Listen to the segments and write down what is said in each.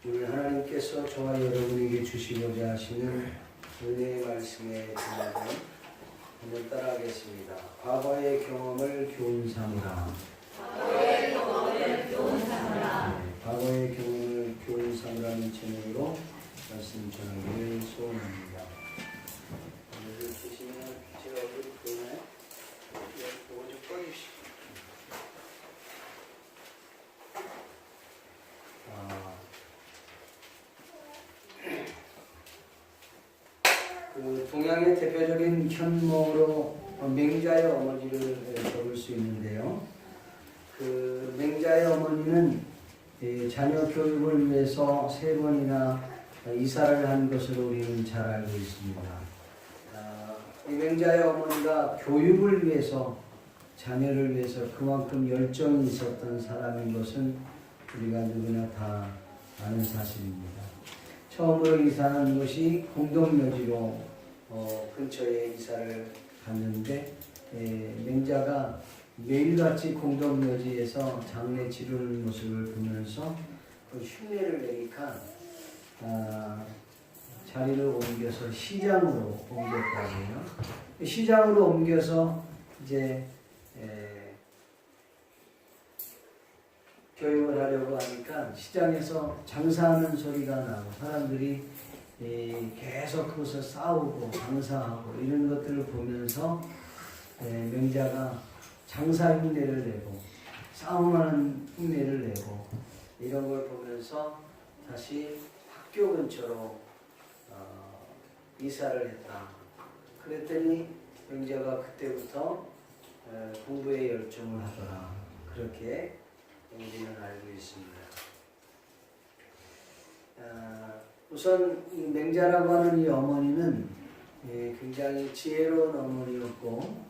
오늘 하나님께서 저와 여러분에게 주시고자 하시는 은혜의 말씀의 제목은 한번 따라하겠습니다. 과거의 경험을 교훈 삼으라. 과거의 경험을 교훈 삼으라. 과거의 경험을 교훈 삼으라는 제목으로 말씀 전하기를 소원합니다. 오늘 보시면 제 얼굴 보이나요? 이거 좀 꺼주시죠. 동양의 대표적인 현모로 맹자의 어머니를 적을 수 있는데요. 그 맹자의 어머니는 자녀 교육을 위해서 3번이나 이사를 한 것으로 우리는 잘 알고 있습니다. 이 맹자의 어머니가 교육을 위해서, 자녀를 위해서 그만큼 열정이 있었던 사람인 것은 우리가 누구나 다 아는 사실입니다. 처음으로 이사한 것이 공동묘지로 근처에 이사를 갔는데 맹자가 매일같이 공동묘지에서 장례 치르는 모습을 보면서 그 흉내를 내니까 자리를 옮겨서 시장으로 옮겼다고 해요. 시장으로 옮겨서 이제 교육을 하려고 하니까 시장에서 장사하는 소리가 나고 사람들이 계속 그것을 싸우고 장사하고 이런 것들을 보면서 맹자가 장사 흉내를 내고 싸움하는 흉내를 내고 이런 걸 보면서 다시 학교 근처로 이사를 했다. 그랬더니 맹자가 그때부터 공부에 열정을 하더라. 그렇게 우리는 알고 있습니다. 우선 이 맹자라고 하는 이 어머니는 굉장히 지혜로운 어머니였고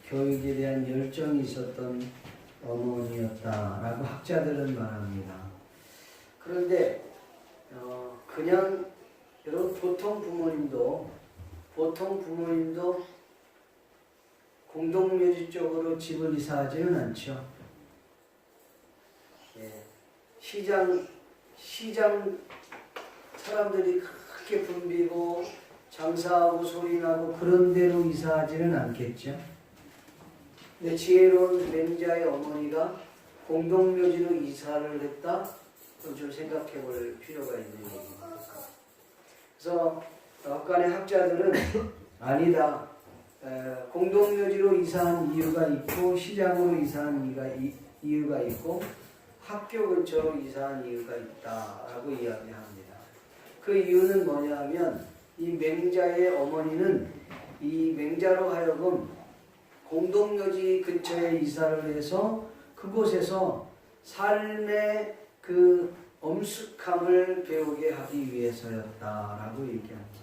교육에 대한 열정이 있었던 어머니였다라고 학자들은 말합니다. 그런데 그냥 여러분 보통 부모님도 공동묘지 쪽으로 집을 이사하지는 않죠. 시장 사람들이 크게 붐비고 장사하고 소리나고 그런 데로 이사하지는 않겠죠. 근데 지혜로운 맹자의 어머니가 공동묘지로 이사를 했다? 그럼 좀 생각해 볼 필요가 있는 얘기입니다. 그래서 약간의 학자들은 아니다. 공동묘지로 이사한 이유가 있고 시장으로 이사한 이유가 있고 학교 근처로 이사한 이유가 있다라고 이야기합니다. 그 이유는 뭐냐 하면 이 맹자의 어머니는 이 맹자로 하여금 공동묘지 근처에 이사를 해서 그곳에서 삶의 그 엄숙함을 배우게 하기 위해서였다라고 얘기합니다.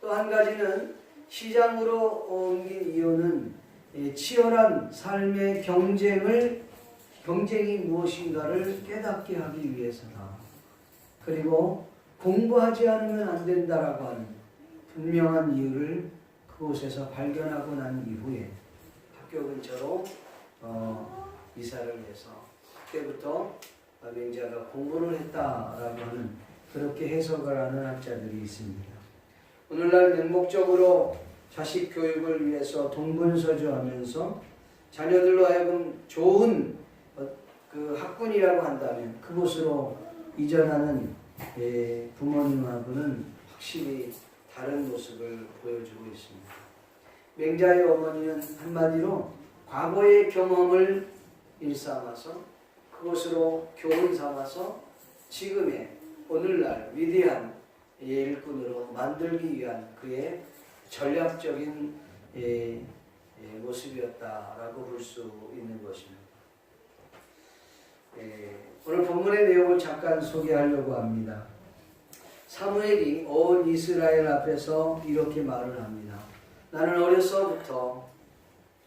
또 한 가지는 시장으로 옮긴 이유는 치열한 삶의 경쟁이 무엇인가를 깨닫게 하기 위해서다. 그리고 공부하지 않으면 안 된다라고 하는 분명한 이유를 그곳에서 발견하고 난 이후에 학교 근처로 이사를 해서 그때부터 맹자가 공부를 했다라고 하는 그렇게 해석을 하는 학자들이 있습니다. 오늘날 맹목적으로 자식 교육을 위해서 동분서주하면서 자녀들로 하여금 좋은 그 학군이라고 한다면 그곳으로 이전하는 부모님하고는 확실히 다른 모습을 보여주고 있습니다. 맹자의 어머니는 한마디로 과거의 경험을 일삼아서 그것으로 교훈 삼아서 지금의 오늘날 위대한 일꾼으로 만들기 위한 그의 전략적인 모습이었다라고 볼 수 있는 것입니다. 오늘 본문의 내용을 잠깐 소개하려고 합니다. 사무엘이 온 이스라엘 앞에서 이렇게 말을 합니다. 나는 어려서부터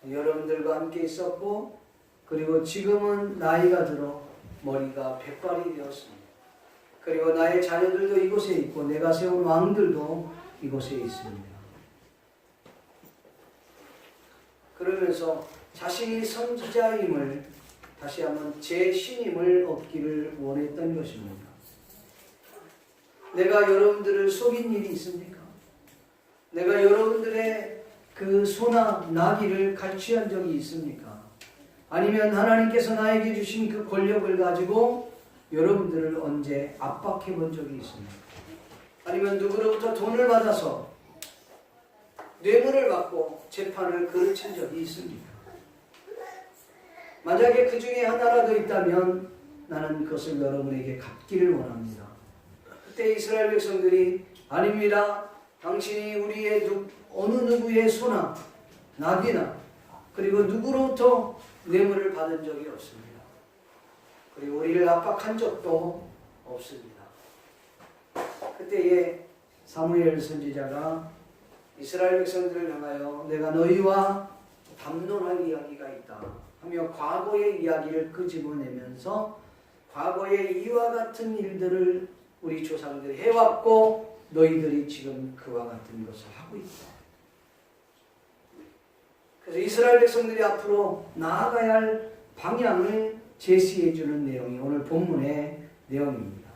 여러분들과 함께 있었고 그리고 지금은 나이가 들어 머리가 백발이 되었습니다. 그리고 나의 자녀들도 이곳에 있고 내가 세운 왕들도 이곳에 있습니다. 그러면서 자신이 선지자임을 다시 한번 제 신임을 얻기를 원했던 것입니다. 내가 여러분들을 속인 일이 있습니까? 내가 여러분들의 그 소나 나귀를 갈취한 적이 있습니까? 아니면 하나님께서 나에게 주신 그 권력을 가지고 여러분들을 언제 압박해 본 적이 있습니까? 아니면 누구로부터 돈을 받아서 뇌물을 받고 재판을 그르친 적이 있습니까? 만약에 그 중에 하나라도 있다면 나는 그것을 여러분에게 갚기를 원합니다. 그때 이스라엘 백성들이 아닙니다. 당신이 우리의 어느 누구의 소나 나귀나 그리고 누구로부터 뇌물을 받은 적이 없습니다. 그리고 우리를 압박한 적도 없습니다. 그때에 사무엘 선지자가 이스라엘 백성들을 향하여 내가 너희와 담론할 이야기가 있다 하며 과거의 이야기를 끄집어내면서 과거의 이와 같은 일들을 우리 조상들이 해왔고 너희들이 지금 그와 같은 것을 하고 있다. 그래서 이스라엘 백성들이 앞으로 나아가야 할 방향을 제시해 주는 내용이 오늘 본문의 내용입니다.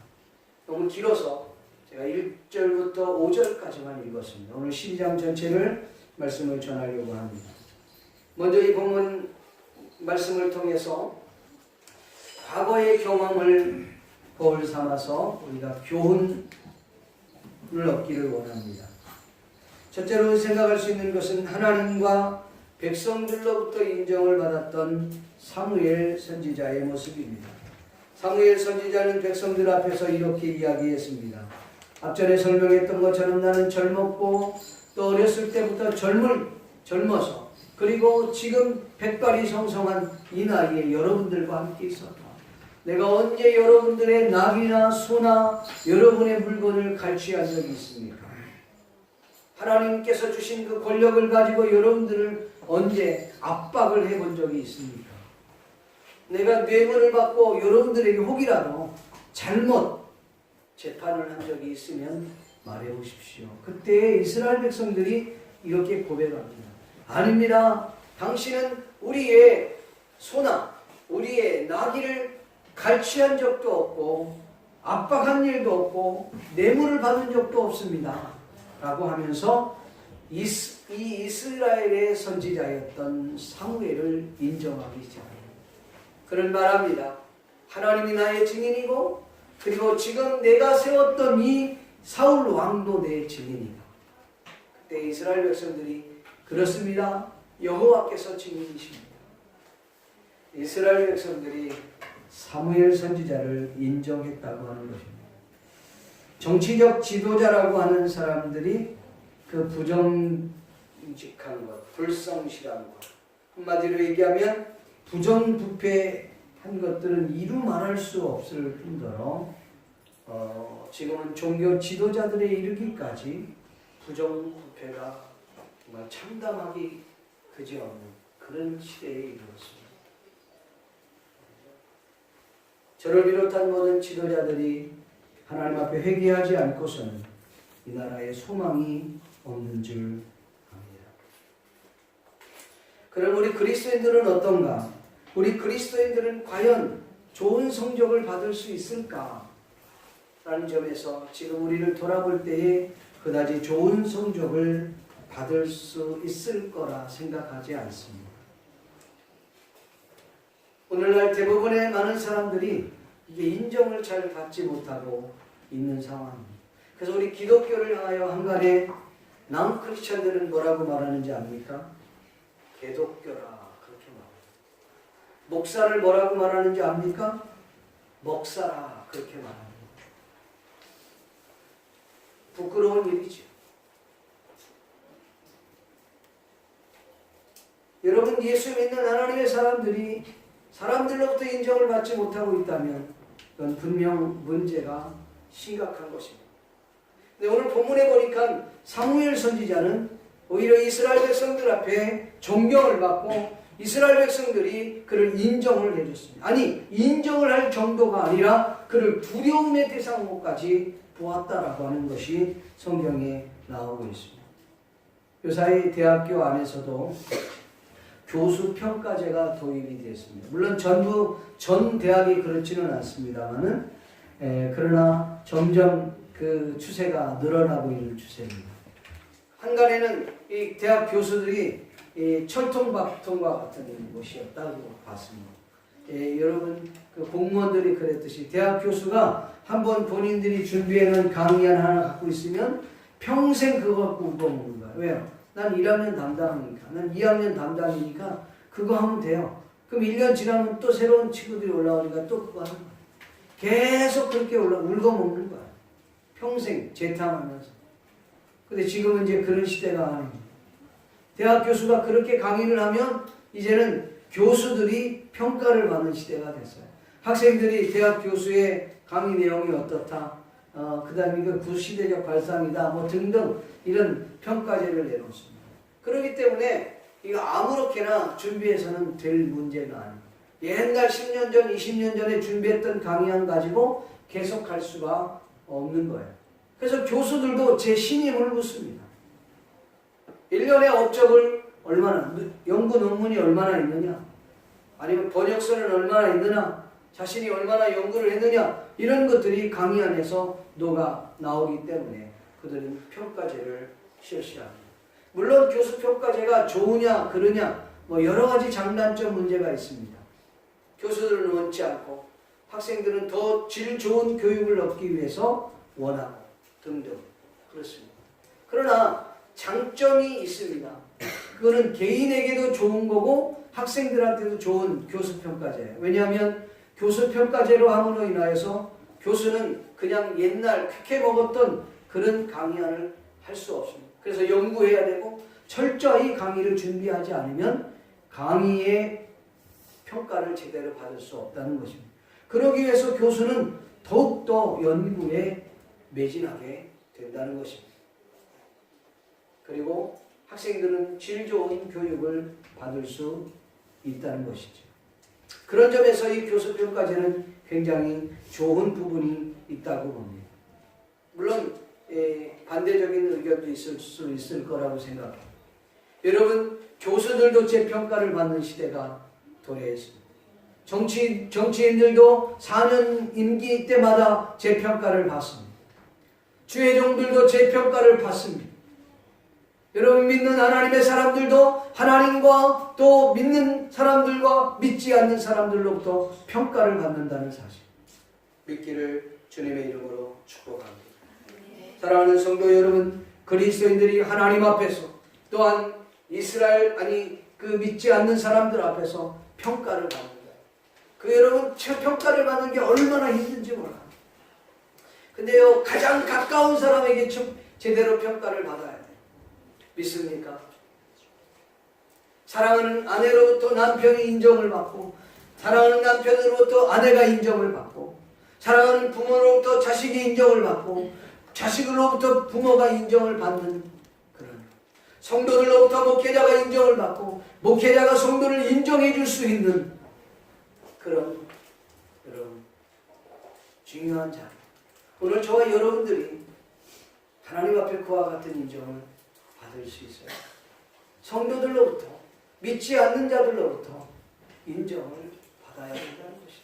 너무 길어서 제가 1절부터 5절까지만 읽었습니다. 오늘 12장 전체를 말씀을 전하려고 합니다. 먼저 이 본문 말씀을 통해서 과거의 경험을 거울 삼아서 우리가 교훈을 얻기를 원합니다. 첫째로 생각할 수 있는 것은 하나님과 백성들로부터 인정을 받았던 사무엘 선지자의 모습입니다. 사무엘 선지자는 백성들 앞에서 이렇게 이야기했습니다. 앞전에 설명했던 것처럼 나는 젊었고 또 어렸을 때부터 젊어서 그리고 지금 백발이 성성한 이 나이에 여러분들과 함께 있었다. 내가 언제 여러분들의 낙이나 소나 여러분의 물건을 갈취한 적이 있습니까? 하나님께서 주신 그 권력을 가지고 여러분들을 언제 압박을 해본 적이 있습니까? 내가 뇌물을 받고 여러분들에게 혹이라도 잘못 재판을 한 적이 있으면 말해보십시오. 그때 이스라엘 백성들이 이렇게 고백합니다. 아닙니다. 당신은 우리의 소나 우리의 나귀를 갈취한 적도 없고 압박한 일도 없고 뇌물을 받은 적도 없습니다. 라고 하면서 이 이스라엘의 선지자였던 사무엘을 인정하기 시작합니다. 그는 말합니다. 하나님이 나의 증인이고 그리고 지금 내가 세웠던 이 사울 왕도 내 증인이다. 그때 이스라엘 백성들이 그렇습니다. 여호와께서 증인이십니다. 이스라엘 백성들이 사무엘 선지자를 인정했다고 하는 것입니다. 정치적 지도자라고 하는 사람들이 그 부정직한 것, 불성실한 것, 한마디로 얘기하면 부정부패한 것들은 이루 말할 수 없을 뿐더러 지금은 종교 지도자들에 이르기까지 부정부패가 정말 참담하기 그지없는 그런 시대에 이르렀습니다. 저를 비롯한 모든 지도자들이 하나님 앞에 회개하지 않고서는 이 나라에 소망이 없는 줄 압니다. 그럼 우리 그리스도인들은 어떤가? 우리 그리스도인들은 과연 좋은 성적을 받을 수 있을까? 라는 점에서 지금 우리를 돌아볼 때에 그다지 좋은 성적을 받을 수 있을 거라 생각하지 않습니다. 오늘날 대부분의 많은 사람들이 이게 인정을 잘 받지 못하고 있는 상황입니다. 그래서 우리 기독교를 향하여 한간에 남크리스천들은 뭐라고 말하는지 압니까? 개독교라 그렇게 말합니다. 목사를 뭐라고 말하는지 압니까? 먹사라 그렇게 말합니다. 부끄러운 일이죠. 여러분 예수 믿는 하나님의 사람들이 사람들로부터 인정을 받지 못하고 있다면 그건 분명 문제가 심각한 것입니다. 근데 오늘 본문에 보니까 사무엘 선지자는 오히려 이스라엘 백성들 앞에 존경을 받고 이스라엘 백성들이 그를 인정을 해줬습니다. 아니 인정을 할 정도가 아니라 그를 두려움의 대상으로까지 보았다라고 하는 것이 성경에 나오고 있습니다. 요사이 대학교 안에서도 교수 평가제가 도입이 됐습니다. 물론 전 대학이 그렇지는 않습니다만은 그러나 점점 그 추세가 늘어나고 있는 추세입니다. 한간에는 이 대학 교수들이 이 철통박통과 같은 것이었다고 봤습니다. 여러분 그 공무원들이 그랬듯이 대학 교수가 한번 본인들이 준비해놓은 강의안 하나 갖고 있으면 평생 그거 갖고 먹는 거예요. 왜요? 난 1학년 담당이니까, 난 2학년 담당이니까 그거 하면 돼요. 그럼 1년 지나면 또 새로운 친구들이 올라오니까 또 그거 하는 거예요. 계속 그렇게 울거먹는 거예요. 평생 재탕하면서. 근데 지금은 이제 그런 시대가 아닌 거예요. 대학 교수가 그렇게 강의를 하면 이제는 교수들이 평가를 받는 시대가 됐어요. 학생들이 대학 교수의 강의 내용이 어떻다, 그 다음에 이거 구시대적 발상이다, 뭐 등등 이런 평가제를 내놓습니다. 그렇기 때문에 이거 아무렇게나 준비해서는 될 문제가 아니에요. 옛날 10년 전, 20년 전에 준비했던 강의안 가지고 계속 갈 수가 없는 거예요. 그래서 교수들도 제 신임을 묻습니다. 1년에 업적을 얼마나, 연구 논문이 얼마나 있느냐, 아니면 번역서는 얼마나 있느냐, 자신이 얼마나 연구를 했느냐, 이런 것들이 강의안에서 녹아 나오기 때문에 그들은 평가제를 실시합니다. 물론 교수 평가제가 좋으냐 그러냐 뭐 여러 가지 장단점 문제가 있습니다. 교수들은 원치 않고 학생들은 더 질 좋은 교육을 얻기 위해서 원하고 등등 그렇습니다. 그러나 장점이 있습니다. 그거는 개인에게도 좋은 거고 학생들한테도 좋은 교수평가제예요. 왜냐하면 교수평가제로 함으로 인하여서 교수는 그냥 옛날 쾌쾌 먹었던 그런 강의안을 할 수 없습니다. 그래서 연구해야 되고 철저히 강의를 준비하지 않으면 강의의 평가를 제대로 받을 수 없다는 것입니다. 그러기 위해서 교수는 더욱더 연구에 매진하게 된다는 것입니다. 그리고 학생들은 질 좋은 교육을 받을 수 있다는 것이죠. 그런 점에서 이 교수평가제는 굉장히 좋은 부분이 있다고 봅니다. 물론 반대적인 의견도 있을 수 있을 거라고 생각합니다. 여러분, 교수들도 재평가를 받는 시대가 도래했습니다. 정치인들도 4년 임기 때마다 재평가를 받습니다. 주회종들도 재평가를 받습니다. 여러분, 믿는 하나님의 사람들도 하나님과 또 믿는 사람들과 믿지 않는 사람들로부터 평가를 받는다는 사실, 믿기를 주님의 이름으로 축복합니다. 사랑하는 성도 여러분, 그리스도인들이 하나님 앞에서 또한 이스라엘 그 믿지 않는 사람들 앞에서 평가를 받는다. 그 여러분, 평가를 받는 게 얼마나 힘든지 몰라요. 근데요, 가장 가까운 사람에게 제대로 평가를 받아야 돼요. 믿습니까? 사랑하는 아내로부터 남편이 인정을 받고, 사랑하는 남편으로부터 아내가 인정을 받고, 사랑하는 부모로부터 자식이 인정을 받고, 자식으로부터 부모가 인정을 받는 그런, 성도들로부터 목회자가 인정을 받고 목회자가 성도를 인정해 줄 수 있는 그런 중요한 자리. 오늘 저와 여러분들이 하나님 앞에 그와 같은 인정을 받을 수 있어요. 성도들로부터, 믿지 않는 자들로부터 인정을 받아야 된다는 것이죠.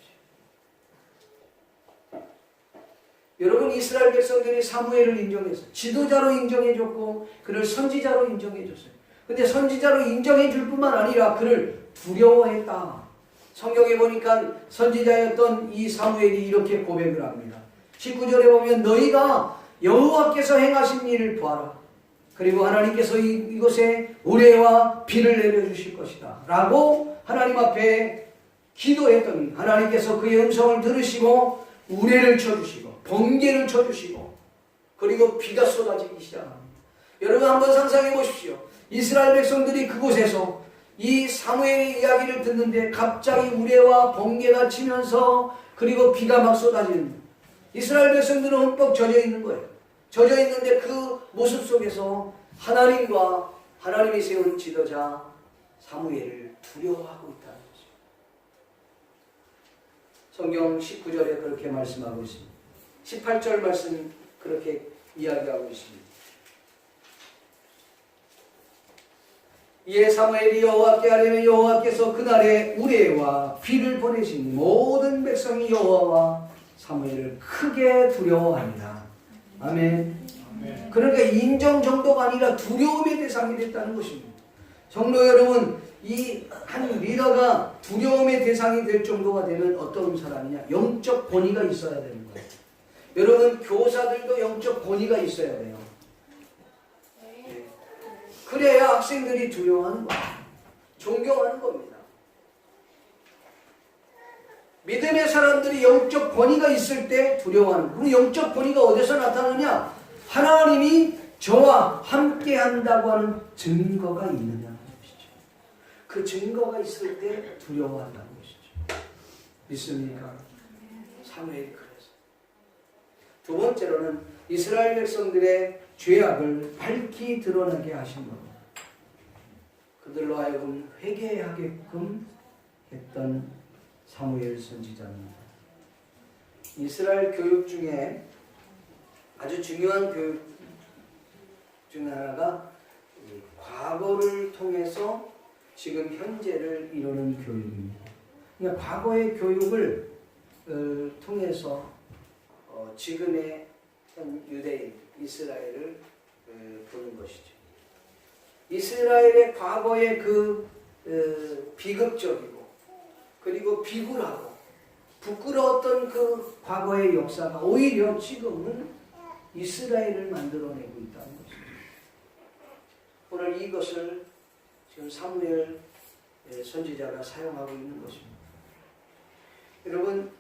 여러분, 이스라엘 백성들이 사무엘을 인정했어요. 지도자로 인정해줬고 그를 선지자로 인정해줬어요. 근데 선지자로 인정해줄 뿐만 아니라 그를 두려워했다. 성경에 보니까 선지자였던 이 사무엘이 이렇게 고백을 합니다. 19절에 보면 너희가 여호와께서 행하신 일을 보아라. 그리고 하나님께서 이곳에 우레와 비를 내려주실 것이다 라고 하나님 앞에 기도했더니 하나님께서 그의 음성을 들으시고 우레를 쳐주시고 번개를 쳐주시고 그리고 비가 쏟아지기 시작합니다. 여러분, 한번 상상해 보십시오. 이스라엘 백성들이 그곳에서 이 사무엘의 이야기를 듣는데 갑자기 우레와 번개가 치면서 그리고 비가 막 쏟아지는, 이스라엘 백성들은 흠뻑 젖어 있는 거예요. 젖어 있는데 그 모습 속에서 하나님과 하나님이 세운 지도자 사무엘을 두려워하고 있다는 거죠. 성경 19절에 그렇게 말씀하고 있습니다. 18절 말씀 그렇게 이야기하고 있습니다. 이에 사무엘이 여호와께 아뢰매 여호와께서 그날에 우레와 비를 보내신 모든 백성이 여호와와 사무엘을 크게 두려워합니다. 아멘. 그러니까 인정 정도가 아니라 두려움의 대상이 됐다는 것입니다. 성도 여러분, 이 한 리더가 두려움의 대상이 될 정도가 되면 어떤 사람이냐? 영적 권위가 있어야 되는 거예요. 여러분, 교사들도 영적 권위가 있어야 돼요. 그래야 학생들이 두려워하는 거예요. 존경하는 겁니다. 믿음의 사람들이 영적 권위가 있을 때 두려워하는 거예요. 그 영적 권위가 어디서 나타나느냐? 하나님이 저와 함께 한다고 하는 증거가 있느냐는 것이죠. 그 증거가 있을 때 두려워한다는 것이죠. 믿습니까? 사무엘이 그래서. 두 번째로는 이스라엘 백성들의 죄악을 밝히 드러나게 하신 겁니다. 그들로 하여금 회개하게끔 했던 사무엘 선지자입니다. 이스라엘 교육 중에 아주 중요한 교육 중 하나가 과거를 통해서 지금 현재를 이루는 교육입니다. 그러니까 과거의 교육을 통해서 지금의 현 유대인 이스라엘을 보는 것이죠. 이스라엘의 과거의 그 비극적이고 그리고 비굴하고 부끄러웠던 그 과거의 역사가 오히려 지금은 이스라엘을 만들어내고 있다는 것입니다. 오늘 이것을 지금 사무엘 선지자가 사용하고 있는 것입니다. 여러분,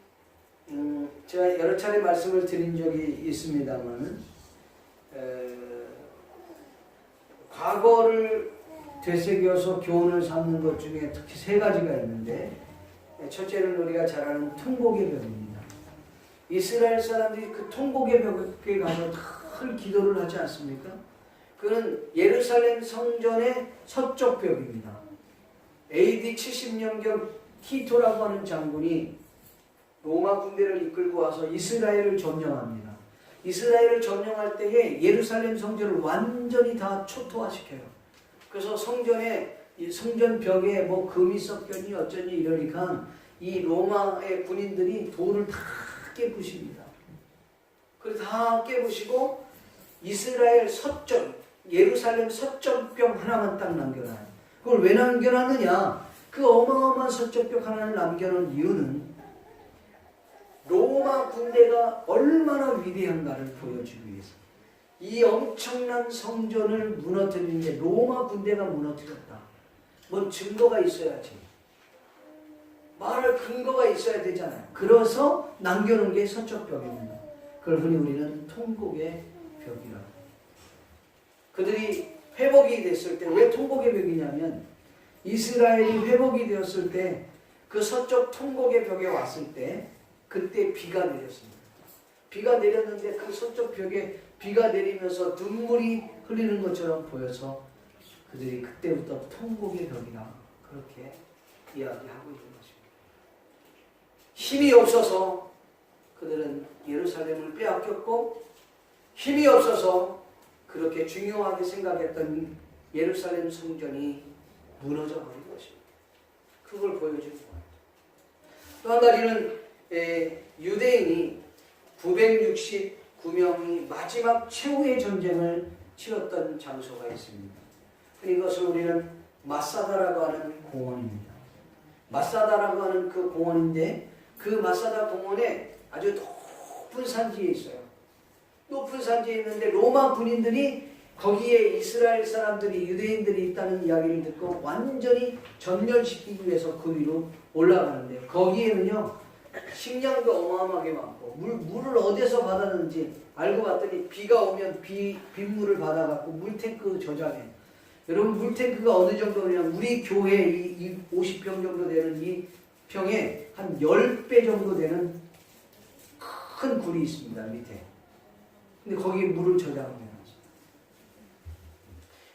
제가 여러 차례 말씀을 드린 적이 있습니다만 과거를 되새겨서 교훈을 삼는 것 중에 특히 세 가지가 있는데, 첫째는 우리가 잘 아는 통곡의 벽입니다. 이스라엘 사람들이 그 통곡의 벽에 가서 큰 기도를 하지 않습니까? 그는 예루살렘 성전의 서쪽 벽입니다. AD 70년경 티토라고 하는 장군이 로마 군대를 이끌고 와서 이스라엘을 점령합니다. 이스라엘을 점령할 때에 예루살렘 성전을 완전히 다 초토화시켜요. 그래서 이 성전 벽에 뭐 금이 섞였니 어쩌니 이러니까 이 로마의 군인들이 돌을 다 깨부십니다. 그래서 다 깨부시고 이스라엘 서점, 예루살렘 서점벽 하나만 딱 남겨놔요. 그걸 왜 남겨놨느냐? 그 어마어마한 서점벽 하나를 남겨놓은 이유는 로마 군대가 얼마나 위대한가를 보여주기 위해서. 이 엄청난 성전을 무너뜨리는데 로마 군대가 무너뜨렸다. 뭔 증거가 있어야지. 말할 근거가 있어야 되잖아요. 그래서 남겨놓은 게 서쪽벽입니다. 그걸 흔히 우리는 통곡의 벽이라고. 그들이 회복이 됐을 때, 왜 통곡의 벽이냐면 이스라엘이 회복이 되었을 때 그 서쪽 통곡의 벽에 왔을 때 그때 비가 내렸습니다. 비가 내렸는데 그 서쪽 벽에 비가 내리면서 눈물이 흘리는 것처럼 보여서 그들이 그때부터 통곡의 벽이다 그렇게 이야기하고 있는 것입니다. 힘이 없어서 그들은 예루살렘을 빼앗겼고, 힘이 없어서 그렇게 중요하게 생각했던 예루살렘 성전이 무너져 버린 것입니다. 그걸 보여주는 거예요. 또 한 가지는 유대인이 969명이 마지막 최후의 전쟁을 치렀던 장소가 있습니다. 이것을 우리는 마사다라고 하는 공원입니다. 마사다라고 하는 그 공원인데, 그 마사다 공원에 아주 높은 산지에 있어요. 높은 산지에 있는데 로마 군인들이 거기에 이스라엘 사람들이, 유대인들이 있다는 이야기를 듣고 완전히 전멸시키기 위해서 그 위로 올라가는데, 거기에는요 식량도 어마어마하게 많고 물을 어디서 받았는지 알고 봤더니 비가 오면 빗물을 받아갖고 물탱크 저장해. 여러분, 물탱크가 어느 정도냐면 우리 교회 이 50평 정도 되는 이 평에 한 10배 정도 되는 큰 굴이 있습니다, 밑에. 근데 거기에 물을 저장합니다.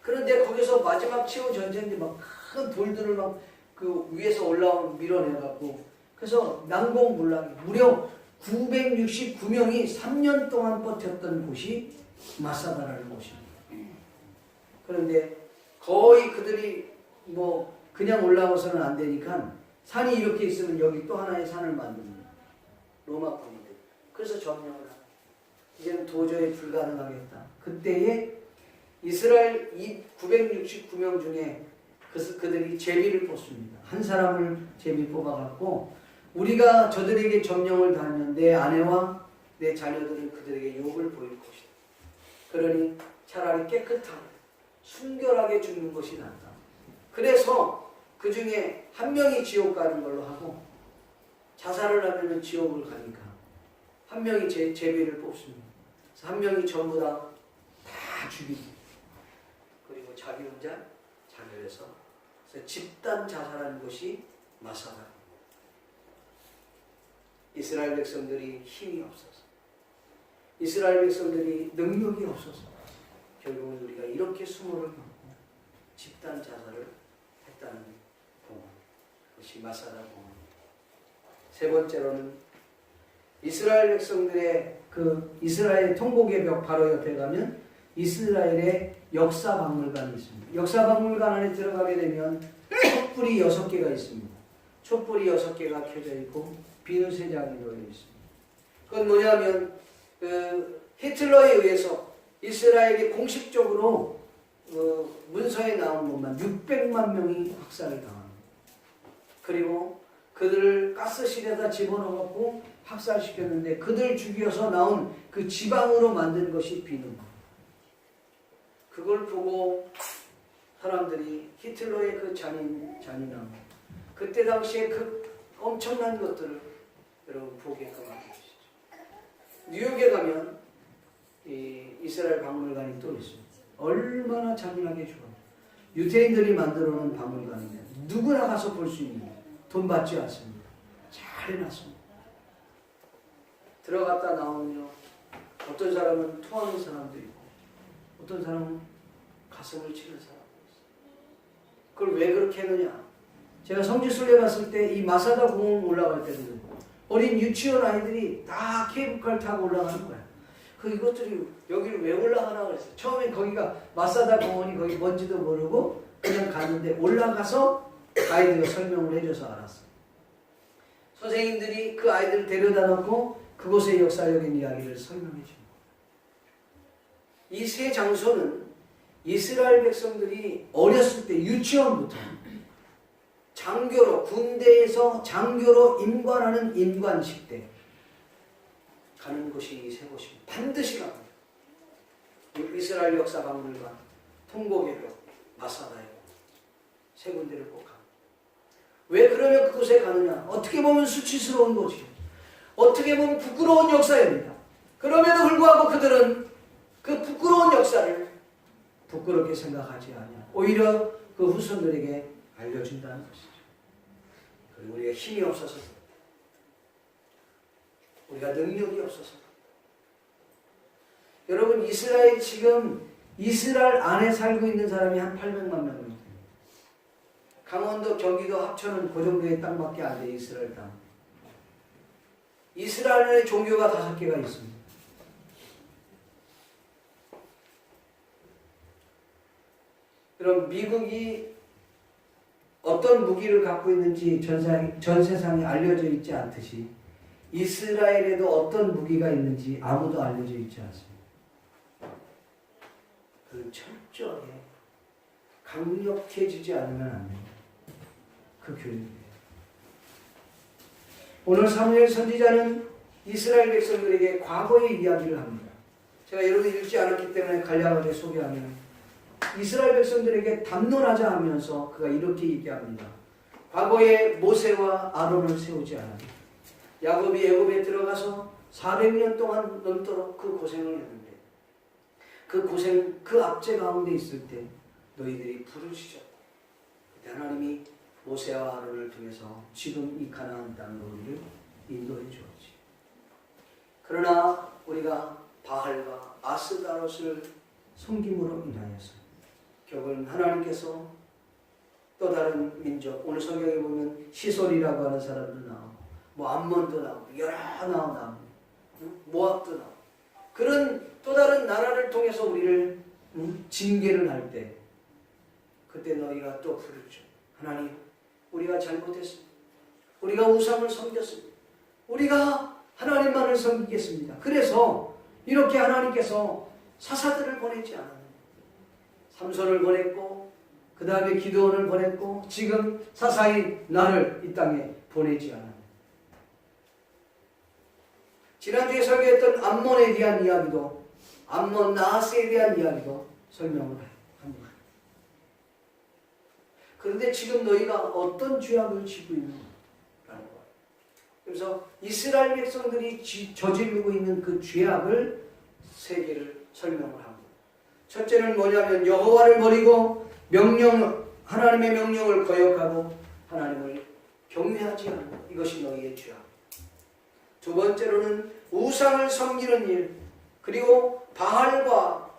그런데 거기서 마지막 최후 전쟁인데 막 큰 돌들을 막 그 위에서 올라오면 밀어내갖고, 그래서 난공불락이 무려 969명이 3년 동안 버텼던 곳이 마사다라는 곳입니다. 그런데 거의 그들이 뭐 그냥 올라와서는 안 되니까 산이 이렇게 있으면 여기 또 하나의 산을 만듭니다. 로마 군인들. 그래서 점령을 합니다. 이제는 도저히 불가능하겠다. 그때에 이스라엘 969명 중에 그들이 제비를 뽑습니다. 한 사람을 제비 뽑아갖고 우리가 저들에게 점령을 당하면 내 아내와 내 자녀들은 그들에게 욕을 보일 것이다. 그러니 차라리 깨끗하게 순결하게 죽는 것이 낫다. 그래서 그 중에 한 명이 지옥 가는 걸로 하고 자살을 하면 지옥을 가니까 한 명이 제비를 뽑습니다. 그래서 한 명이 전부 다 죽이고 그리고 자기 혼자 자결해서 그래서 집단 자살하는 것이 마사다. 이스라엘 백성들이 힘이 없어서 이스라엘 백성들이 능력이 없어서 결국은 우리가 이렇게 수모를 겪고 집단 자살을 했다는 공헌. 그것이 마사다 공헌. 세 번째로는 이스라엘 백성들의 그 이스라엘 통곡의 벽 바로 옆에 가면 이스라엘의 역사박물관이 있습니다. 역사박물관 안에 들어가게 되면 촛불이 6개가 있습니다. 촛불이 6개가 켜져 있고 비누 3장이 놓여 있습니다. 그건 뭐냐면 히틀러에 의해서 이스라엘이 공식적으로 문서에 나온 것만 600만 명이 학살을 당합니다. 그리고 그들을 가스실에다 집어넣어갖고 학살시켰는데 그들 죽여서 나온 그 지방으로 만든 것이 비누. 그걸 보고 사람들이 히틀러의 그 잔인함, 그때 당시에 그 엄청난 것들을 여러분 보게끔 하고 계시죠. 뉴욕에 가면 이스라엘 박물관이 또 있습니다. 얼마나 잔인하게 죽어. 유태인들이 만들어 놓은 박물관인데 누구나 가서 볼 수 있는 돈 받지 않습니다. 잘 해놨습니다. 들어갔다 나오면요, 어떤 사람은 토하는 사람도 있고 어떤 사람은 가슴을 치는 사람도 있어요. 그걸 왜 그렇게 했느냐? 제가 성지순례 갔을 때 이 마사다 공원 올라갈 때도 어린 유치원 아이들이 다 케이블카를 타고 올라가는 거야. 이것들이 여기를 왜 올라가나 그랬어요. 처음에 거기가 마사다 공원이 거기 뭔지도 모르고 그냥 갔는데 올라가서 가이드가 설명을 해줘서 알았어요. 선생님들이 그 아이들을 데려다 놓고 그곳의 역사적인 이야기를 설명해 줍니다. 이 세 장소는 이스라엘 백성들이 어렸을 때 유치원부터 장교로 군대에서 장교로 임관하는 임관식 때 가는 곳이 이 세 곳입니다. 반드시 갑니다. 이스라엘 역사박물관, 통곡의 벽, 마사다의 벽, 세 군데를 꼭 갑니다. 왜 그러면 그곳에 가느냐? 어떻게 보면 수치스러운 곳이죠. 어떻게 보면 부끄러운 역사입니다. 그럼에도 불구하고 그들은 그 부끄러운 역사를 부끄럽게 생각하지 않냐. 오히려 그 후손들에게 알려준다는 것이죠. 그리고 우리가 힘이 없어서, 우리가 능력이 없어서. 여러분, 이스라엘 지금 이스라엘 안에 살고 있는 사람이 한 800만 명입니다. 강원도, 경기도 합쳐는 그 정도의 땅밖에 안 돼요. 이스라엘 땅. 이스라엘의 종교가 5개가 있습니다. 그럼 미국이 어떤 무기를 갖고 있는지 전 세상에 알려져 있지 않듯이 이스라엘에도 어떤 무기가 있는지 아무도 알려져 있지 않습니다. 그건 철저하게 강력해지지 않으면 안 됩니다. 그 교육이에요. 오늘 사무엘 선지자는 이스라엘 백성들에게 과거의 이야기를 합니다. 제가 여러분 읽지 않았기 때문에 간략하게 소개하면 이스라엘 백성들에게 담론하자 하면서 그가 이렇게 얘기합니다. 과거에 모세와 아론을 세우지 않았다. 야곱이 애굽에 들어가서 400년 동안 넘도록 그 고생을 했는데 그 고생, 그 압제 가운데 있을 때 너희들이 부르짖었다. 그때 하나님이 모세와 아론을 통해서 지금 이 가나안 땅으로 우리를 인도해 주었지. 그러나 우리가 바알과 아스다롯을 섬김으로 인하여서 결국은 하나님께서 또 다른 민족, 오늘 성경에 보면 시솔이라고 하는 사람도 나오고 뭐 암몬도 나오고 여러 나오고 모압도 나오고 그런 또 다른 나라를 통해서 우리를 징계를 할 때 그때 너희가 또 부르죠. 하나님, 우리가 잘못했습니다. 우리가 우상을 섬겼습니다. 우리가 하나님만을 섬기겠습니다. 그래서 이렇게 하나님께서 사사들을 보내지 않았느냐. 삼손을 보냈고 그 다음에 기드온을 보냈고 지금 사사히 나를 이 땅에 보내지 않았느냐. 지난주에 설교했던 암몬에 대한 이야기도 암몬 나하스에 대한 이야기도 설명을 합니다. 그런데 지금 너희가 어떤 죄악을 지고 있느냐라는 거예요. 그래서 이스라엘 백성들이 저지르고 있는 그 죄악을 세 개를 설명을 합니다. 첫째는 뭐냐면 여호와를 버리고 하나님의 명령을 거역하고 하나님을 경외하지 않는 이것이 너희의 죄악. 두 번째로는 우상을 섬기는 일, 그리고 바알과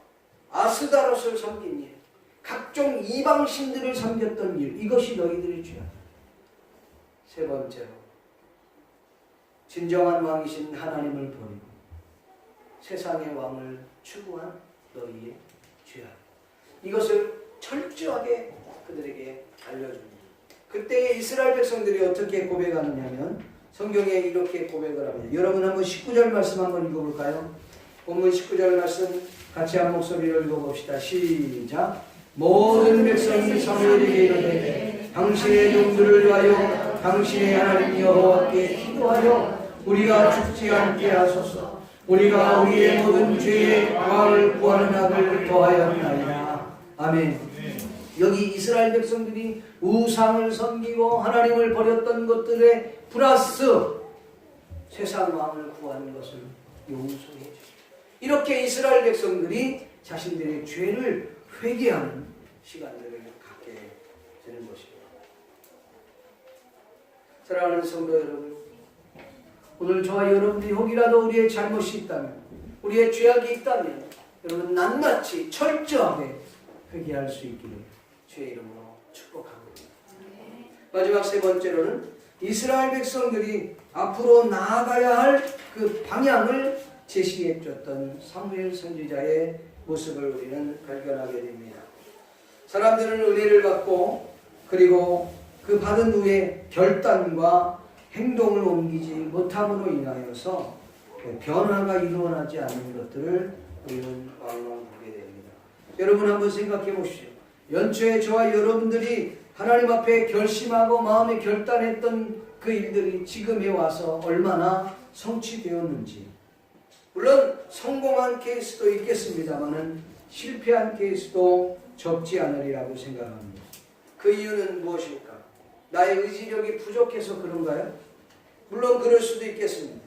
아스다롯을 섬긴 일, 각종 이방신들을 섬겼던 일, 이것이 너희들의 죄악. 세 번째로 진정한 왕이신 하나님을 버리고 세상의 왕을 추구한 너희의 죄악. 이것을 철저하게 그들에게 알려줍니다. 그때 이스라엘 백성들이 어떻게 고백하느냐면 성경에 이렇게 고백을 합니다. 여러분 한번 19절 말씀 한번 읽어볼까요? 본문 19절 말씀 같이 한 목소리로 읽어봅시다. 시작. 모든 백성이 사무엘에게 이르되 당신의 종들을 위하여 당신의 하나님 여호와께 기도하여 우리가 죽지 않게 하소서. 우리가 우리의 모든 죄에 왕을 구하는 학을 더하였나이다. 아멘. 여기 이스라엘 백성들이 우상을 섬기고 하나님을 버렸던 것들에 플러스 세상 왕을 구하는 것을 용서해 주십시오. 이렇게 이스라엘 백성들이 자신들의 죄를 회개하는 시간들을 갖게 되는 것입니다. 사랑하는 성도 여러분, 오늘 저와 여러분들이 혹이라도 우리의 잘못이 있다면, 우리의 죄악이 있다면 여러분 낱낱이 철저하게 회개할 수 있기를 주의 이름으로 축복합니다. 마지막 세 번째로는 이스라엘 백성들이 앞으로 나아가야 할 그 방향을 제시해 줬던 사무엘 선지자의 모습을 우리는 발견하게 됩니다. 사람들은 은혜를 받고 그리고 그 받은 후에 결단과 행동을 옮기지 못함으로 인하여서 변화가 일어나지 않는 것들을 우리는 왕왕 보게 됩니다. 여러분 한번 생각해 보십시오. 연초에 저와 여러분들이 하나님 앞에 결심하고 마음에 결단했던 그 일들이 지금에 와서 얼마나 성취되었는지. 물론 성공한 케이스도 있겠습니다만은 실패한 케이스도 적지 않으리라고 생각합니다. 그 이유는 무엇일까? 나의 의지력이 부족해서 그런가요? 물론 그럴 수도 있겠습니다.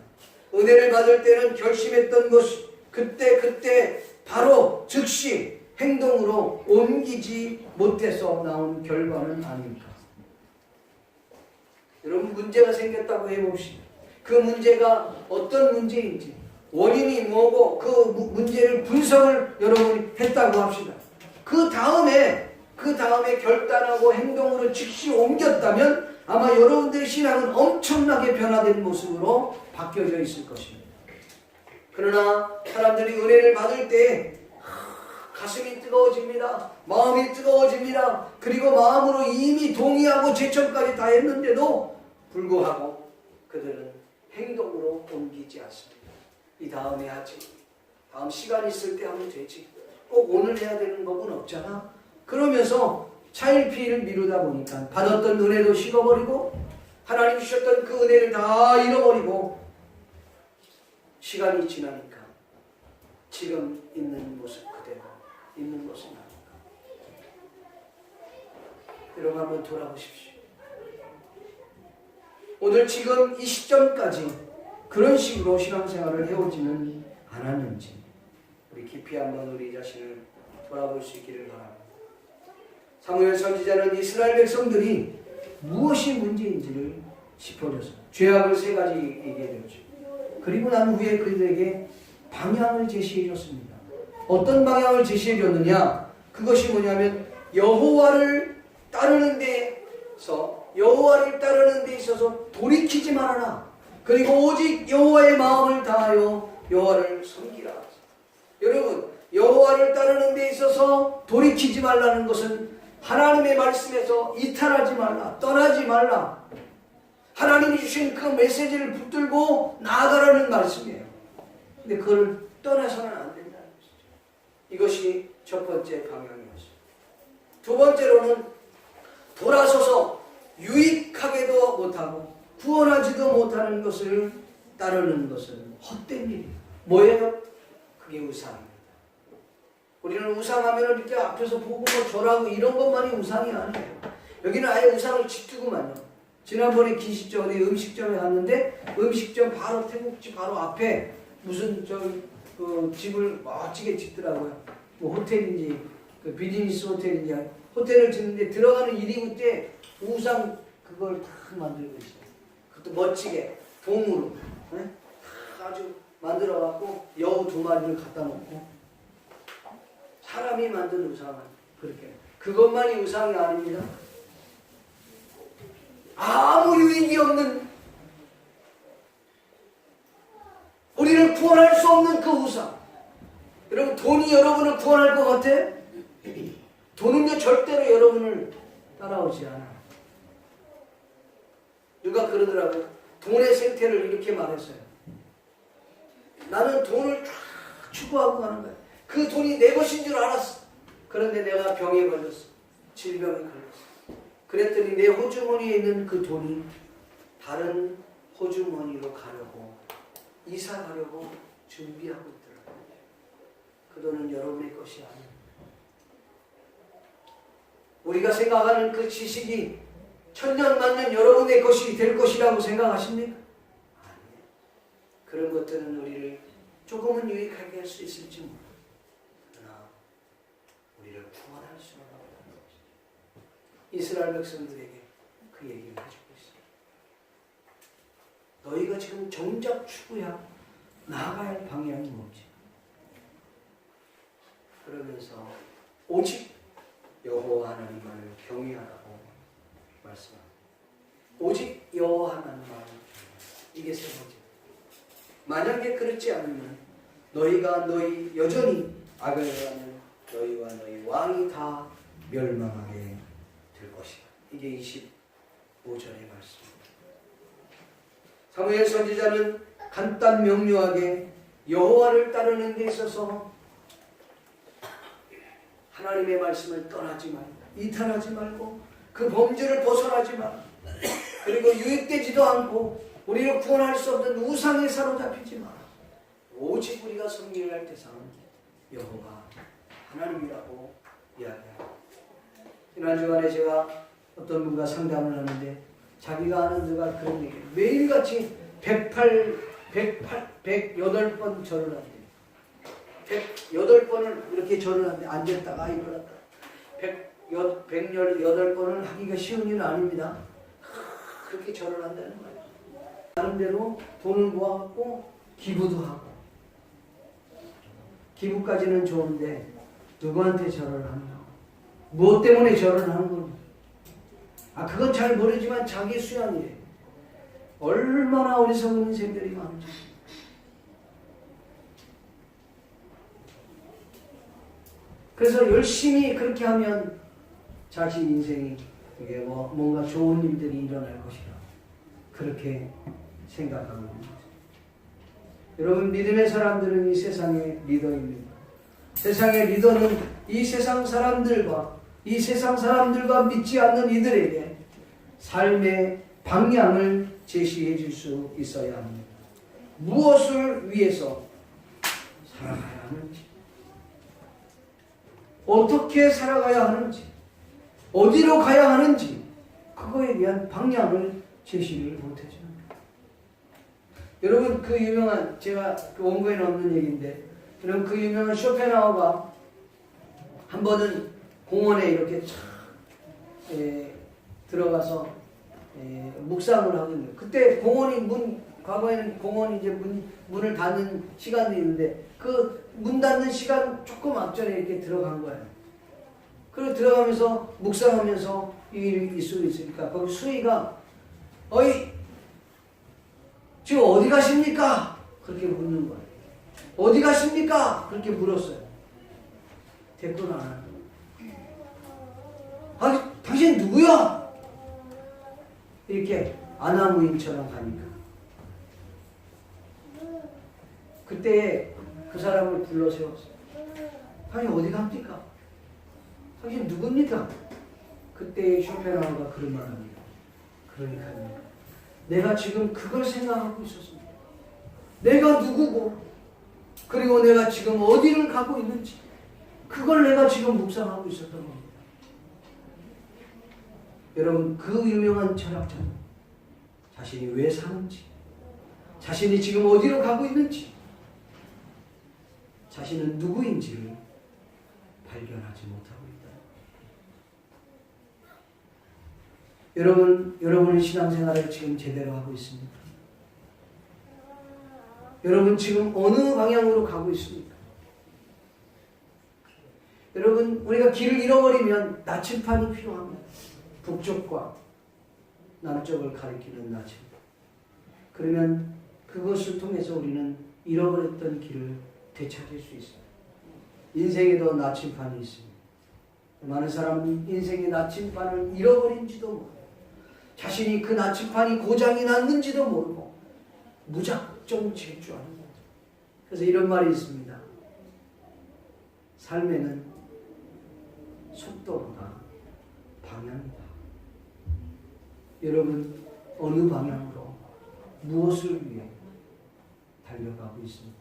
은혜를 받을 때는 결심했던 것이 그때 바로 즉시 행동으로 옮기지 못해서 나온 결과는 아닙니까? 여러분 문제가 생겼다고 해봅시다. 그 문제가 어떤 문제인지 원인이 뭐고 그 문제를 분석을 여러분이 했다고 합시다. 그 다음에 결단하고 행동으로 즉시 옮겼다면 아마 여러분들의 신앙은 엄청나게 변화된 모습으로 바뀌어져 있을 것입니다. 그러나 사람들이 은혜를 받을 때 가슴이 뜨거워집니다. 마음이 뜨거워집니다. 그리고 마음으로 이미 동의하고 제청까지 다 했는데도 불구하고 그들은 행동으로 옮기지 않습니다. 이 다음에 하지. 다음 시간 있을 때 하면 되지. 꼭 오늘 해야 되는 법은 없잖아. 그러면서 차일피일 미루다 보니까 받았던 은혜도 식어버리고 하나님 주셨던 그 은혜를 다 잃어버리고 시간이 지나니까 지금 있는 모습 그대로 있는 것은 아닌가. 여러분 한번 돌아보십시오. 오늘 지금 이 시점까지 그런 식으로 신앙생활을 해오지는 않았는지 우리 깊이 한번 우리 자신을 돌아볼 수 있기를 바랍니다. 사무엘 선지자는 이스라엘 백성들이 무엇이 문제인지를 짚어줬습니다. 죄악을 세 가지 얘기해줬죠. 그리고 난 후에 그들에게 방향을 제시해줬습니다. 어떤 방향을 제시해줬느냐? 그것이 뭐냐면 여호와를 따르는 데서 여호와를 따르는 데 있어서 돌이키지 말아라. 그리고 오직 여호와의 마음을 다하여 여호와를 섬기라. 여러분 여호와를 따르는 데 있어서 돌이키지 말라는 것은 하나님의 말씀에서 이탈하지 말라, 떠나지 말라. 하나님이 주신 그 메시지를 붙들고 나아가라는 말씀이에요. 근데 그걸 떠나서는 안 된다는 것이죠. 이것이 첫 번째 방향이었어요. 두 번째로는 돌아서서 유익하게도 못하고 구원하지도 못하는 것을 따르는 것은 헛된 일이에요. 뭐예요? 그게 우상입니다. 우리는 우상하면 이렇게 앞에서 보고 뭐 절하고 이런 것만이 우상이 아니에요. 여기는 아예 우상을 짓두고만요. 지난번에 기식점 어디 음식점에 갔는데 음식점 바로 태국집 바로 앞에 무슨 그 집을 멋지게 짓더라고요. 뭐 호텔인지 그 비즈니스 호텔인지 호텔을 짓는데 들어가는 일이고 때 우상 그걸 다 만들고 있어요. 그것도 멋지게 동으로 네? 아주 만들어 갖고 여우 2마리를 갖다 놓고 사람이 만든 우상은 그렇게 그것만이 우상이 아닙니다. 아무 유익이 없는 우리를 구원할 수 없는 그 우상. 여러분 돈이 여러분을 구원할 것 같아? 돈은요 절대로 여러분을 따라오지 않아. 누가 그러더라고요. 돈의 생태를 이렇게 말했어요. 나는 돈을 쫙 추구하고 가는 거야. 그 돈이 내 것인 줄 알았어. 그런데 내가 병에 걸렸어. 질병에 걸렸어. 그랬더니 내 호주머니에 있는 그 돈이 다른 호주머니로 가려고 이사 가려고 준비하고 있더라고요. 그 돈은 여러분의 것이 아니에요. 우리가 생각하는 그 지식이 천년만년 여러분의 것이 될 것이라고 생각하십니까? 아니에요. 그런 것들은 우리를 조금은 유익하게 할 수 있을지 몰라요. 그러나 우리를 구원할 수는 없다는 것이죠. 이스라엘 백성들에게 그 얘기를 해주고 있습니다. 너희가 지금 정작 추구야 나아가야 할 방향이 뭐지? 그러면서 오직 여호와 하나님을 경외하라고 말씀합니다. 오직 여호와 하나님을 이게 세 번째. 만약에 그렇지 않으면 너희가 여전히 악을 행하는 너희와 너희 왕이 다 멸망하게 될 것이다. 이게 25절의 말씀입니다. 사무엘 선지자는 간단 명료하게 여호와를 따르는 데 있어서 하나님의 말씀을 떠나지 말고 이탈하지 말고 그 범죄를 벗어나지 말고 그리고 유익되지도 않고 우리를 구원할 수 없는 우상에 사로잡히지 마라. 오직 우리가 섬기려 할 대상은 여호와 하나님이라고 이야기합니다. 지난 주간에 제가 어떤 분과 상담을 하는데 자기가 아는 누가 그런 얘기를 매일같이 108번 절을 한대요. 108번을 이렇게 절을 하는데 앉았다가 일어났다. 108번을 하기가 쉬운 일은 아닙니다. 그렇게 절을 한다는 거예요. 나름대로 돈을 모아갖고 기부도 하고 기부까지는 좋은데 누구한테 절을 하냐? 무엇 때문에 절을 하는 겁니까? 그건 잘 모르지만 자기 수양이래. 얼마나 어리석은 인생들이 많은지. 그래서 열심히 그렇게 하면 자신 인생이 이게 뭔가 좋은 일들이 일어날 것이라 그렇게 생각하고 있는 거죠. 여러분 믿음의 사람들은 이 세상의 리더입니다. 세상의 리더는 이 세상 사람들과 믿지 않는 이들에게 삶의 방향을 제시해 줄 수 있어야 합니다. 무엇을 위해서 살아가야 하는지, 어떻게 살아가야 하는지, 어디로 가야 하는지 그거에 대한 방향을 제시를 못해줍니다. 여러분 그 유명한 제가 그 원고에는 없는 얘기인데 여러분 그 유명한 쇼펜하우어가 한 번은 공원에 이렇게 촥 들어가서 묵상을 하거든요. 그때 공원이 과거에는 공원이 이제 문을 닫는 시간도 있는데 그 문 닫는 시간 조금 앞전에 이렇게 들어간 거예요. 그리고 들어가면서 묵상하면서 이 일이 있을 수 있으니까 거기 수의가 어이 지금 어디 가십니까? 그렇게 묻는 거예요. 어디 가십니까? 그렇게 물었어요. 대꾸는 안 하는 거예요. 당신 누구야? 이렇게 아나무인처럼 가니까. 그때 그 그 사람을 불러 세웠어요. 당신 어디 갑니까? 당신 누굽니까? 그때 쇼펜하우어가 그런 말 합니다. 그러니까요. 내가 지금 그걸 생각하고 있었습니다. 내가 누구고, 그리고 내가 지금 어디를 가고 있는지, 그걸 내가 지금 묵상하고 있었던 겁니다. 여러분, 그 유명한 철학자는 자신이 왜 사는지, 자신이 지금 어디로 가고 있는지, 자신은 누구인지를 발견하지 못하고 있다. 여러분의 신앙생활을 지금 제대로 하고 있습니까? 여러분 지금 어느 방향으로 가고 있습니까? 여러분, 우리가 길을 잃어버리면 나침판이 필요합니다. 북쪽과 남쪽을 가리키는 나침판. 그러면 그것을 통해서 우리는 잃어버렸던 길을 되찾을 수 있습니다. 인생에도 나침판이 있습니다. 많은 사람은 인생의 나침판을 잃어버린지도 모르고, 자신이 그 나침판이 고장이 났는지도 모르고 무작정 질주하는 거죠. 그래서 이런 말이 있습니다. 삶에는 속도보다 방향이다. 여러분, 어느 방향으로 무엇을 위해 달려가고 있습니까?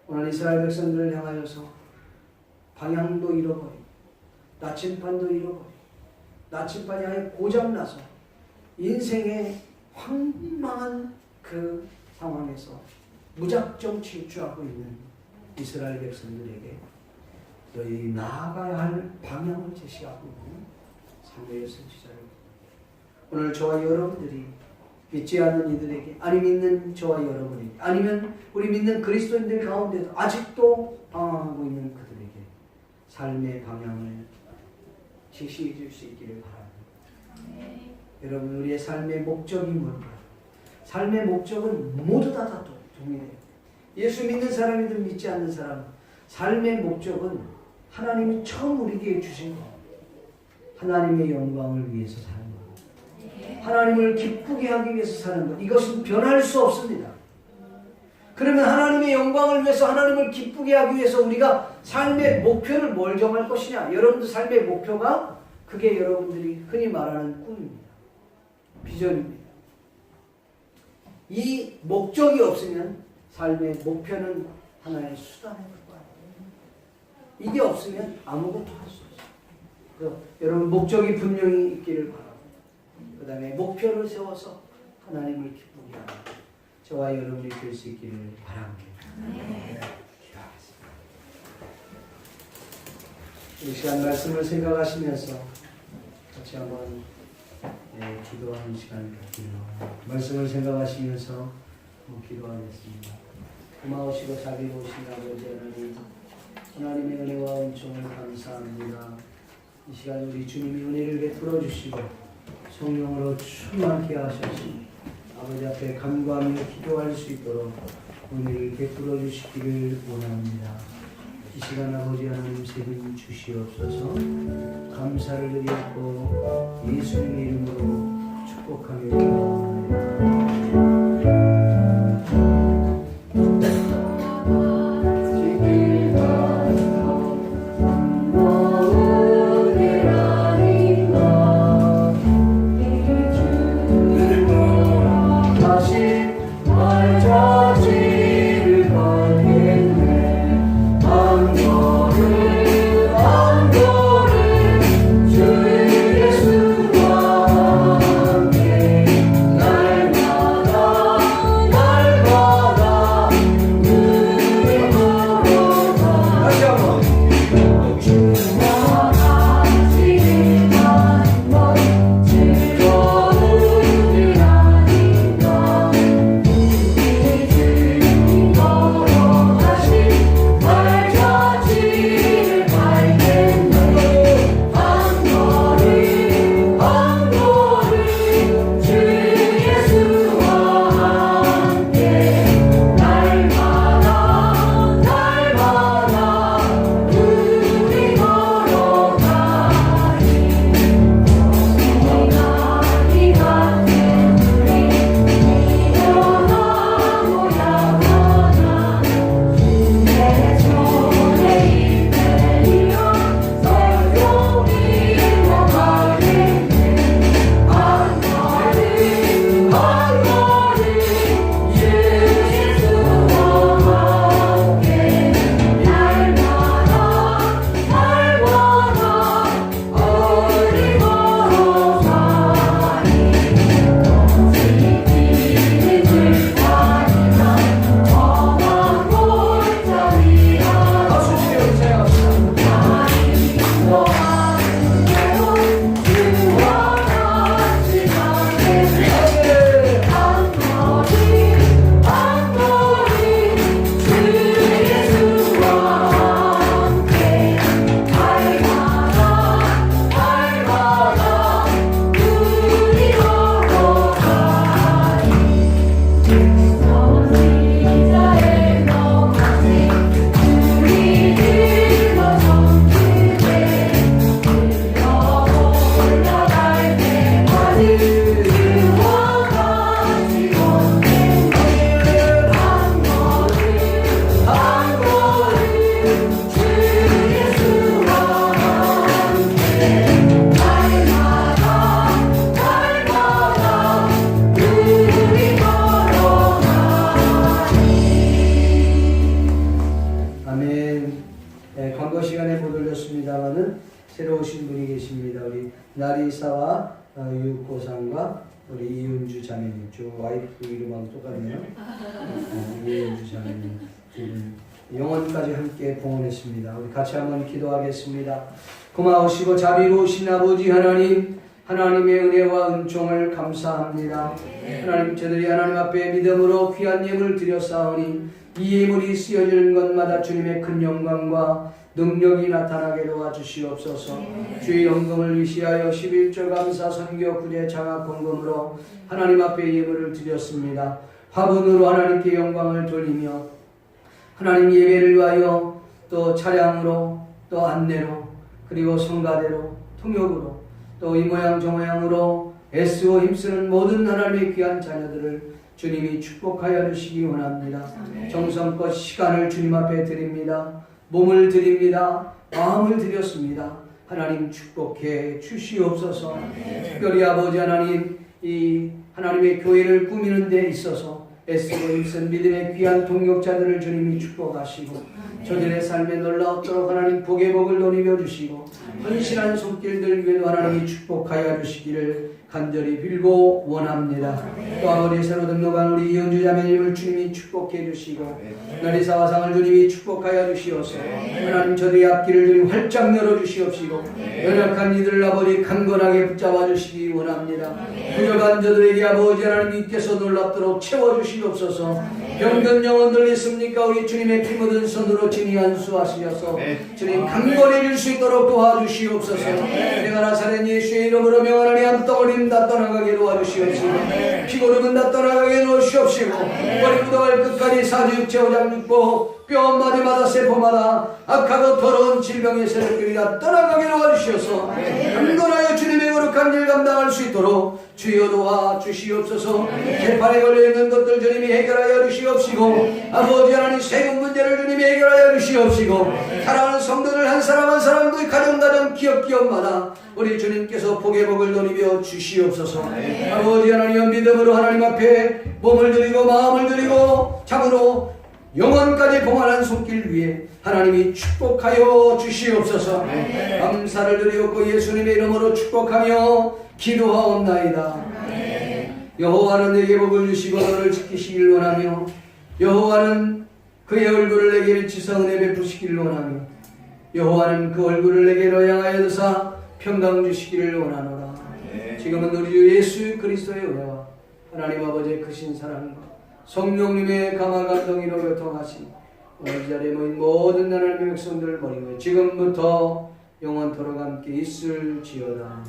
오늘 이스라엘 백성들을 향하여서 방향도 잃어버리고 나침판도 잃어버리고 나침판이 아예 고장나서 인생의 황망한 그 상황에서 무작정 질주하고 있는 이스라엘 백성들에게 너희 나아가야 할 방향을 제시하고 있는 사무엘 선지자를, 오늘 저와 여러분들이 믿지 않는 이들에게, 아니 믿는 저와 여러분에게, 아니면 우리 믿는 그리스도인들 가운데도 아직도 방황하고 있는 그들에게 삶의 방향을 제시해 줄 수 있기를 바랍니다. 여러분, 우리의 삶의 목적이 뭘까요? 삶의 목적은 모두 다 동일해요. 예수 믿는 사람이든 믿지 않는 사람, 삶의 목적은 하나님이 처음 우리에게 주신 것, 하나님의 영광을 위해서 사는 것, 하나님을 기쁘게 하기 위해서 사는 것, 이것은 변할 수 없습니다. 그러면 하나님의 영광을 위해서, 하나님을 기쁘게 하기 위해서 우리가 삶의 목표를 뭘 정할 것이냐? 여러분들 삶의 목표가 그게 여러분들이 흔히 말하는 꿈입니다. 비전입니다. 이 목적이 없으면 삶의 목표는 하나의 수단일 거예요. 이게 없으면 아무것도 할 수 없어요. 그래서 여러분, 목적이 분명히 있기를 바랍니다. 그 다음에 목표를 세워서 하나님을 기쁘게 하는 저와 여러분이 될 수 있기를 바랍니다. 기도하겠습니다. 이 시간 말씀을 생각하시면서 같이 한번 기도하는 시간을 갖기를 원합니다. 말씀을 생각하시면서 기도하겠습니다. 고마우시고 자비로우신 아버지 하나님, 하나님의 은혜와 은총을 감사합니다. 이 시간 우리 주님이 은혜를 베풀어 주시고 성령으로 충만케 하셔서 아버지 앞에 간구하며 기도할 수 있도록 은혜를 베풀어 주시기를 원합니다. 이 시간 아버지 하나님 세분 주시옵소서. 감사를 드리고 예수님의 이름으로 축복하며 기도합니다. 주의 예수와 함께 날 과거 시간에 못 올렸습니다만은 새로 오신 분이 계십니다. 우리 나리사와 유고상과 우리 이윤주 자매님, 저 와이프 이름하고 똑같네요. 이윤주 자매님 두 분 영원까지 함께 봉헌했습니다. 우리 같이 한번 기도하겠습니다. 고마우시고 자비로우신 아버지 하나님, 하나님의 은혜와 은총을 감사합니다. 하나님, 저들이 하나님 앞에 믿음으로 귀한 예물을 드렸사오니 이 예물이 쓰여지는 것마다 주님의 큰 영광과 능력이 나타나게 도와주시옵소서. 주의 영광을 위시하여 11조 감사 선교 구제 장학 헌금으로 하나님 앞에 예물을 드렸습니다. 화분으로 하나님께 영광을 돌리며 하나님 예배를 위하여 또 차량으로 또 안내로 그리고 성가대로 통역으로 또 이 모양 저 모양으로 애쓰고 힘쓰는 모든 하나님의 귀한 자녀들을 주님이 축복하여 주시기 원합니다. 정성껏 시간을 주님 앞에 드립니다. 몸을 드립니다. 마음을 드렸습니다. 하나님 축복해 주시옵소서. 특별히 아버지 하나님, 이 하나님의 교회를 꾸미는 데 있어서 애쓰고 힘쓴 믿음의 귀한 동역자들을 주님이 축복하시고 저들의 삶에 놀라웠도록 하나님 복의 복을 도리며 주시고 헌신한 손길들 위에도 하나님이 축복하여 주시기를 간절히 빌고 원합니다. 또 아버지 새로 등록한 우리 이은주 자매님을 주님이 축복해 주시고 나리사와 상을 주님이 축복하여 주시옵소서. 하나님 저들의 앞길을 주님 활짝 열어주시옵시고 연약한 이들을 아버지 강건하게 붙잡아 주시기 원합니다. 부족한 저들에게 아버지 하나님께서 놀랍도록 채워주시옵소서. 병든 영혼들 있습니까? 우리 주님의 피 묻은 손으로 진히 안수하시셔서 주님 강건해 줄 수 있도록 도와주시옵소서. 내가 나사렛 예수의 이름으로 명하노니 암덩어림 다 떠나가게 도와주시옵시고 피고름은 다 떠나가게 놓으시옵시고 머리부터 끝까지 사주육체 오장육부 뼈 마디마다 세포마다 악하고 더러운 질병의 세력들이 다 떠나가게 도와주시옵소서. 강건하여 주님의 거룩한 길 감당할 수 있도록 주여 도와주시옵소서. 개판에 걸려있는 것들 주님이 해결하여 주시옵시고 아버지 하나님 세금 문제를 주님이 해결하여 주시옵시고 사랑하는 성도들 한 사람 한 사람도 가정 기업마다 우리 주님께서 복의 복을 도리며 주시옵소서. 아버지 하나님 믿음으로 하나님 앞에 몸을 드리고 마음을 드리고 참으로 영원까지 봉헌한 손길 위에 하나님이 축복하여 주시옵소서. 감사를 드리옵고 예수님의 이름으로 축복하며 기도하옵나이다. 여호와는 내게 복을 주시고 너를 지키시길 원하며 여호와는 그의 얼굴을 내게 비치사 은혜 베푸시기를 원하며 여호와는 그 얼굴을 내게로 향하여 드사 평강 주시기를 원하노라. 지금은 우리 주 예수 그리스도의 은혜와 하나님 아버지의 크신 사랑과 성령님의 감화 감동이로 교통하신 오늘 이 자리에 모인 모든 하나님의 백성들을 버리고 지금부터 영원토록 함께 있을지어다.